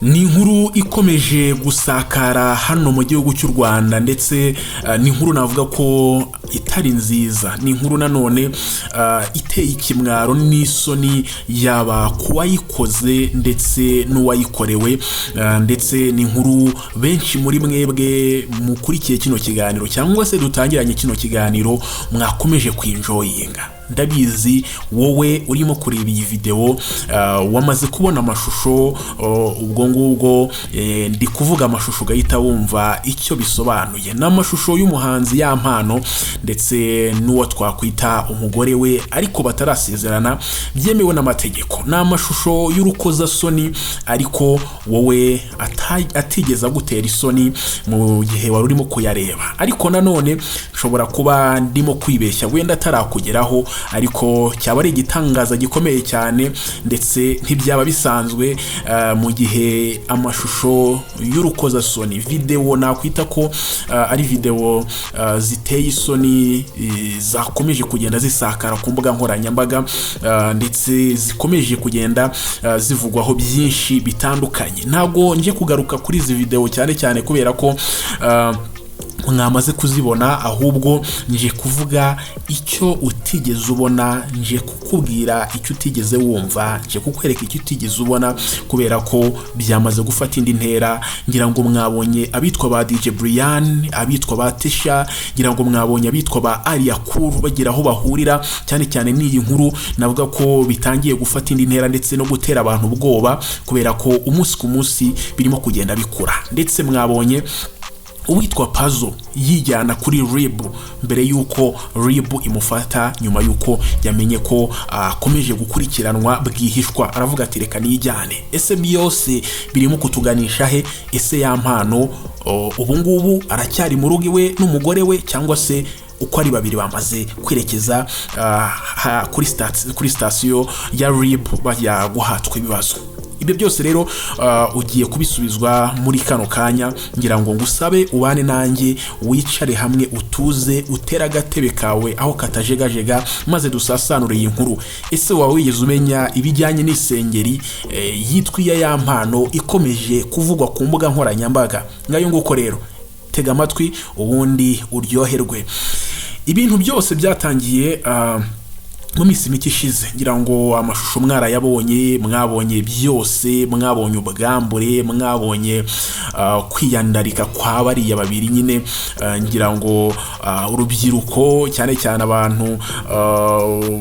Ni inkuru ikomeje gusakara hano mu gihugu cy'u Rwanda ndetse ni inkuru navuga ko itari nziza. Ni inkuru nanone iteye ikimwaro n'isoni yaba kuwayikoze ndetse n'uwayikorewe, ndetse ni inkuru benshi muri mwebwe mukurikiye kino kiganiro cyangwa se dutangiranye kino kiganiro mwakomeje kwinjoyinga. Ndabizi wowe urimo kureba iyi video wamaze kubona amashusho, ubwo ngubwo ndi kuvuga amashusho gahita wumva icyo bisobanuye. N'amashusho y'umuhanzi Yampano ndetse n'uwo twakwita umugore we ariko batarasezerana byemewe n'amategeko. N'amashusho y'urukoza soni ariko wowe atigeza gutera isoni mu gihe wari urimo kuyareba. Ariko nanone nshobora kuba ndimo kwibeshya wenda atarakugeraho, ariko cyaba ari igitangaza gikomeye cyane ndetse ntibyaba bisanzwe mu gihe amashusho y'urukoza soni, video nakwita ko ari video ziteye isoni zakomeje kugenda zisakara ku mbuga nkoranyambaga ndetse zikomeje kugenda zivugwaho byinshi bitandukanye. Ntabwo nje kugaruka kuri izi video cyane kubera ko mwamaze kuzibona, ahubwo nje kuvuga icyo utigeze ubona, nje kukubwira icyo utigeze wumva, nje kukwereka icyo utigeze ubona kubera ko byamaze gufata indi ntera. Ngira ngo mwabonye abitwa ba DJ Brian, abitwa ba Tesha, ngira ngo mwabonye abitwa ba Kuri bagira aho bahurira. Cyane n'iyi nkuru navuga ko bitangiye gufata indi ntera ndetse no gutera abantu ubwoba kubera ko umunsi ku munsi birimo kugenda bikura. Ndetse mwabonye uwitwa Pazo yijyana kuri RIB mbere yuko RIB imufata, nyuma yuko yamenye ko akomeje gukurikiranwa bwihishwa. Aravuga ati reka nijyane. Ese byose birimo kutuganisha he? Ese Yampano ubu ngubu aracyari mu rugo iwe n'umugore we, cyangwa se uko ari babiri bamaze kwerekeza kuri station ya RIB bajya guhatwa ibibazo? Ibyo byose rero ugiye kubisubizwa muri kano kanya. Ngira ngo ngusabe ubane nanjye, wicare hamwe, utuze, utera agatebe kawe aho katajegajega, maze dusasanure iyi nkuru. Ese wawe wigeze umenya ibijyanye n'isengeri yitwa iya Yampano ikomeje kuvugwa ku mbuga nkoranyambaga? Ngayo nguko rero, tega amatwi ubundi uryoherwe. Ibintu byose byatangiye mu minsi mike ishize. Ngira ngo amashusho mwabonye byose, mwabonye ubwambure, mwabonye kwiyandarika kwa bariya babiri nyine. Ngira ngo urubyiruko cyane abantu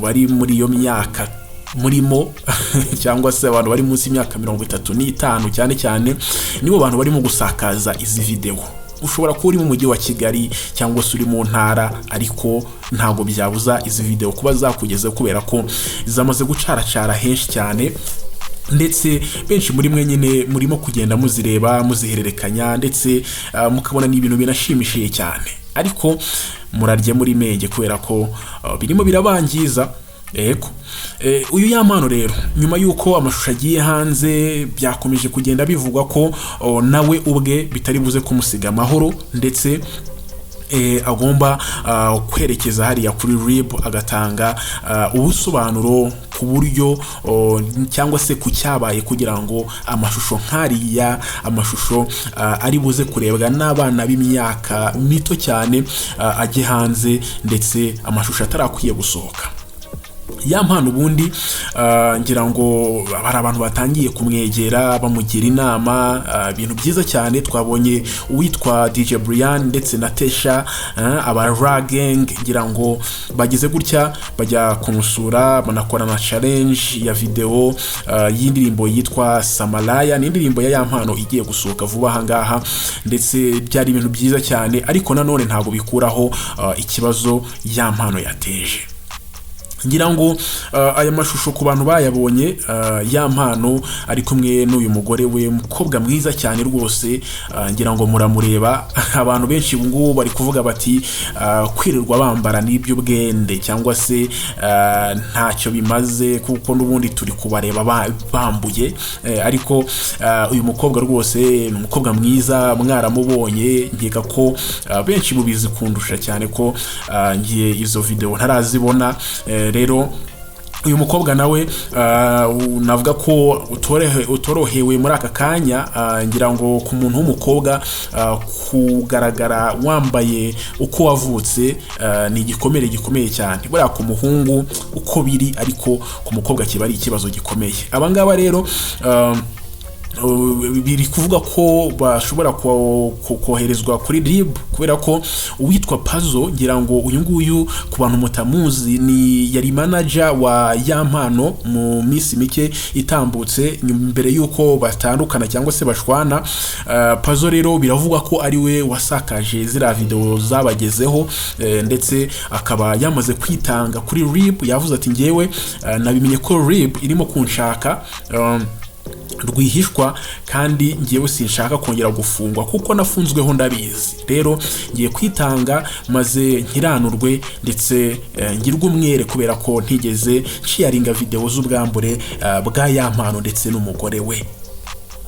bari muri iyo myaka murimo cyangwa se abantu bari munsi y'imyaka 35 cyane nibo bantu barimo gusakaza izi video. Ushobora kuba uri mu mujyi wa Kigali cyangwa se uri mu ntara, ariko ntago byabuza izi video kuba zakugeze kubera ko zamaze gucaracara henshi cyane, ndetse benshi muri mwe nyine murimo kugenda muzireba, muzihererekanya, ndetse mukabona ni ibintu binashimishije cyane. Ariko murarye muri menge kubera ko birimo birabangiza. Uyu Yampano rero, nyuma yuko amashusho agiye hanze, byakomeje kugenda bivugwa ko nawe ubwe bitari buze kumusiga amahoro, ndetse agomba kwerekeza hariya kuri RIB agatanga ubusobanuro ku buryo cyangwa se ku cyabaye, kugira ngo amashusho nkariya, amashusho ari buze kurebwa n'abana b'imyaka mito cyane ajye hanze, ndetse amashusho atarakwiye gusohoka. Yampano ubundi ngira ngo hari abantu batangiye kumwegera bamugira inama, ibintu byiza cyane. Twabonye uwitwa DJ Brian ndetse na Tesha, aba gang, ngira ngo bagize gutya bajya kumusura, banakora na challenge ya video y'indirimbo yitwa Samalaya. Ni indirimbo ya Yampano igiye gusohoka vuba ahangaha, ndetse byari ibintu byiza cyane. Ariko nanone ntago bikuraho ikibazo Yampano yateje. Ngira ngo aya mashusho ku bantu bayabonye, Yampano ari kumwe n'uyu mugore we, umukobwa mwiza cyane rwose. Ngira ngo muramureba. Abantu benshi ubu ngubu bari kuvuga bati kwirirwa bambara n'ibyo bwende cyangwa se ntacyo bimaze, kuko n'ubundi turi kubareba bambuye. Ariko uyu mukobwa rwose ni umukobwa mwiza, mwaramubonye. Nkeka ko benshi mubizi kundusha cyane ko ngiye izo video ntarazibona. Rero uyu mukobwa nawe navuga ko utorohewe muri aka kanya, ngira ngo ku muntu w'umukobwa kugaragara wambaye uko wavutse ni igikomere gikomeye cyane. Buriya ku muhungu uko biri, ariko ku mukobwa kiba ari ikibazo gikomeye. Abangaba rero biri kuvuga ko bashobora koherezwa kuri RIB kubera ko uwitwa Puzzle, ngira ngo uyu nguyu ku bantu mutamuzi ni yari manager wa Yampano mu minsi mike itambutse mbere yuko batandukana cyangwa se bashwana. Puzzle rero biravuga ko ari we wasakaje zira video zabagezeho, ndetse akaba yamaze kwitanga kuri RIB. Yavuze ati ngewe nabimenye ko RIB irimo kunshaka rwihishwa, kandi ngiyewe sinshaka kongera gufungwa kuko nafunzweho ndabizi. Rero ngiye kwitanga maze nkiranurwe ndetse ngirwe umwere kubera ko ntigeze nsharinga video z'ubwambure bwa Yampano ndetse n'umugore we.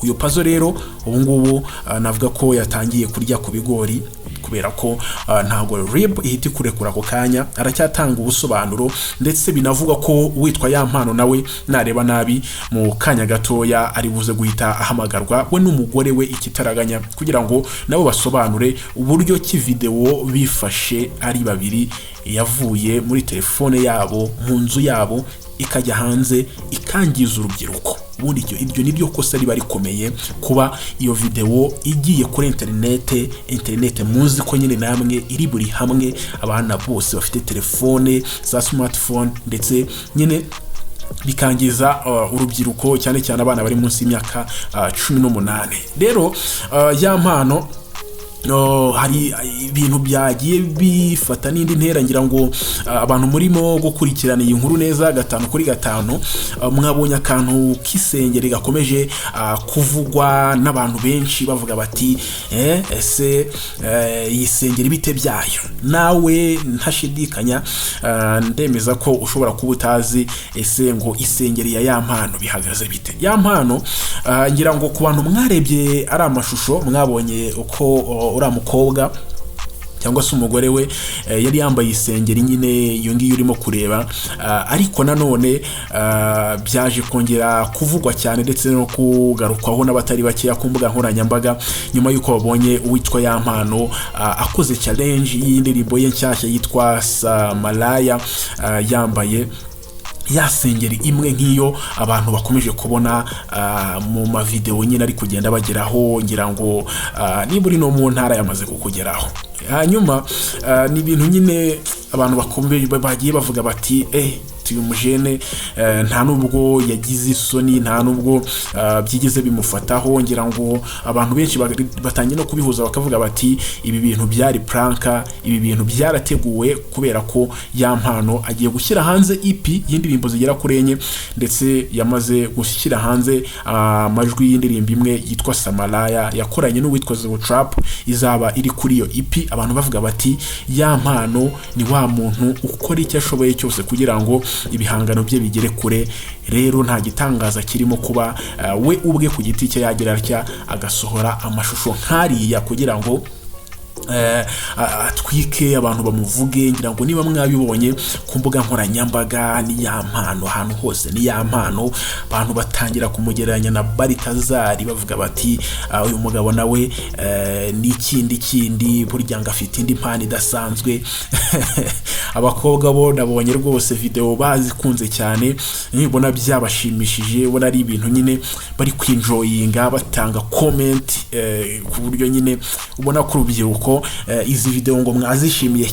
Uyu Puzzle rero ubu ngubu navuga ko yatangiye kurya ku bigori kubera ko ntago RIB ihita kurekura ako kanya, aracyatanga ubusobanuro, ndetse binavuga ko witwa Yampano nawe nareba nabi mu kanya gatoya ari buze guhita ahamagarwa we n'umugore we ikitaraganya kugira ngo nabo basobanure uburyo ki video bifashe ari babiri yavuye muri telefone yabo mu nzu yabo ikajya hanze ikangiza urubyiruko. Ubundi iryo niryo kosa riba rikomeye, kuba iyo video igiye kuri internet muzi ko nyine namwe iri buri hamwe, abana bose bafite telefone za smartphone, ndetse nyine bikangiza urubyiruko cyane cyane abana bari munsi y'imyaka 18. Rero Yampano hari ibintu byagiye bifata n'indi ntera, ngira ngo abantu murimo gukurikirana iyi nkuru neza 5 kuri 5 mwabonye akantu kisengere gakomeje kuvugwa n'abantu benshi bavuga bati ese yisengera ibite byayo. Nawe ntashidikanya ndemeza ko ushobora kuba utazi ese ngo isengeri ya Yampano bihagaze bite. Yampano ngira ngo ku bantu mwarebye ari amashusho mwabonye uko ura mukobwa cyangwa se umugore we yari yambaye isengeri nyine iyo ngiyo urimo kureba, ariko nanone byaje kongera kuvugwa cyane ndetse no kugarukwaho n'abatari bakeya ku mbuga nkoranyambaga nyuma yuko babonye uwitwa Yampano akoze challenge y'indirimbo ye nshyashya yitwa Samalaya, yambaye yasengeri imwe nk'iyo abantu bakomeje kubona mu ma video nyine ari kugenda bageraho, ngira ngo niburi no mu ntara yamaze kukugeraho. Hanyuma ni ibintu nyine abantu bakomeye bagiye bavuga bati uyu mujene nta nubwo yagize isoni, nta nubwo byigeze bimufataho. Ngira ngo abantu benshi batangiye no kubihuza bakavuga bati ibi bintu byari pranka, ibi bintu byarateguwe kubera ko Yampano agiye gushyira hanze EP y'indirimbo zigera kuri 4, ndetse yamaze gushyira hanze amajwi y'indirimbo imwe yitwa Samalaya yakoranye n'uwitwa Trap, izaba iri kuri iyo EP. Abantu bavuga bati Yampano ni wa muntu ukora icyo ashoboye cyose kugira ngo ibihangano bye bigere kure. Rero nta gitangaza kirimo kuba we ubwe ku giti cye yagira atya agasohora amashusho nkariya kugira ngo atwike abantu bamuvuge. Ngira ngo niba mwabibonye ku mbuga nkoranyambaga ni Yampano, ahantu hose ni Yampano. Abantu batangira kumugereranya na Baritazari bavuga bati uyu mugabo nawe ni ikindi burya ngo afite indi mpano idasanzwe. Abakobwa bo nabonye rwose video bazikunze cyane, nibona byabashimishije, ubona ari ibintu nyine bari kwinjoyinga batanga comment ku buryo nyine ubona ko urubyiruko izi video ngo mwazishimiye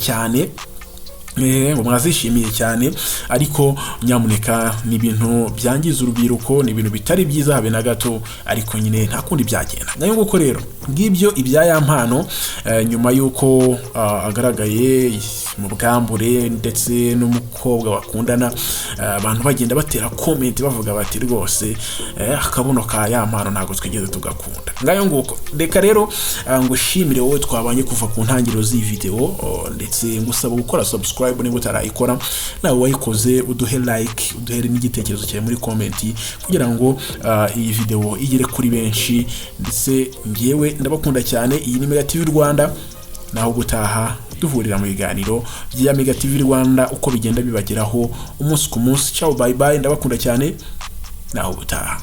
cyane, ariko nyamuneka ni ibintu byangiza urubyiruko, ni ibintu bitari byiza habe na gato, ariko nyine nta kundi byagenda. Ngayo nguko rero ngibyo ibya Yampano nyuma yuko agaragaye mu bwambure ndetse n'umukobwa bakundana, abantu bagenda batera comment bavuga bati rwose akabuno ka Yampano ntago twigeze tugakunda. Ngayo nguko reka rero ngushimire wowe twabanye kuva ku ntangiriro z'iyi video, ndetse ngusaba gukora subscribe niba utarayikora, nawe wayikoze uduhe like, uduhere n'igitekerezo cyawe muri comment kugira ngo iyi video igere kuri benshi. Ndetse ngewe ndabakunda cyane. Iyi ni Mega TV Rwanda, naho gutaha duhurira mu biganiro bya Mega TV Rwanda uko bigenda bibageraho umunsi ku munsi. Ciao, bye bye, ndabakunda cyane, naho ubutaha.